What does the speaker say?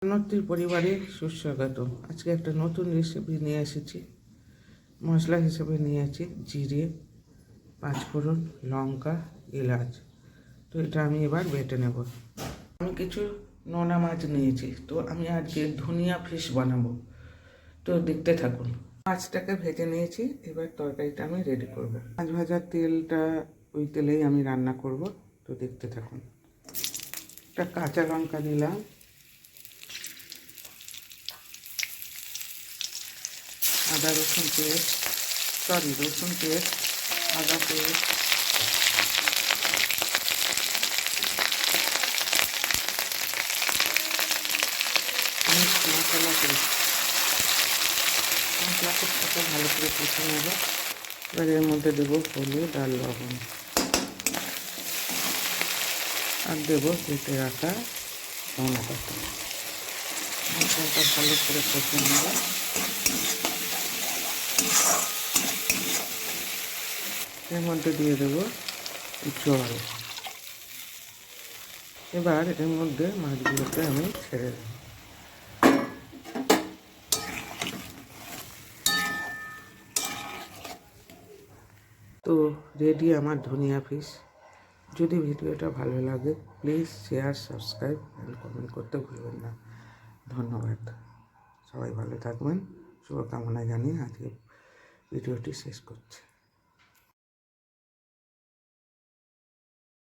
রান্নাত্রীর পরিবারে সুস্বাগত। আজকে একটা নতুন রেসিপি নিয়ে এসেছি। মশলা হিসেবে নিয়েছি জিরে, পাঁচফোড়ন, লঙ্কা, এলাচ। তো এটা আমি এবার বেটে নেব। আমি কিছু নোনা মাছ নিয়েছি, তো আমি আজকে ধনিয়া ফিশ বানাবো। তো দেখতে থাকুন। মাছটাকে ভেজে নিয়েছি, এবার তরকারিটা আমি রেডি করব। মাছ ভাজার তেলটা ওই তেলেই আমি রান্না করব, তো দেখতে থাকুন। একটা কাঁচা লঙ্কা দিলাম, আদা রসুন পেস্ট, রসুন পেস্ট, আদা পেস্ট, মিক্সড মশলা পেস্ট। মশলাকে সাথে ভালো করে কষে নেব। এবার এর মধ্যে দেবো হলুদ আর লবণ, আর দেবো কেটে রাখা ধনে পাতা। মশলাটা ভালো করে কষে নেব। এর মধ্যে দিয়ে দেবো জল। এবার এর মধ্যে মাছগুলোকে আমি ছেড়ে দেব। তো রেডি আমার ধনিয়া ফিশ। যদি ভিডিওটা ভালো লাগে please share, subscribe and comment করতে ভুলবেন না। ধন্যবাদ। সবাই ভালো থাকবেন, শুভকামনা জানিয়ে আজকে ভিডিওটি শেষ করছি।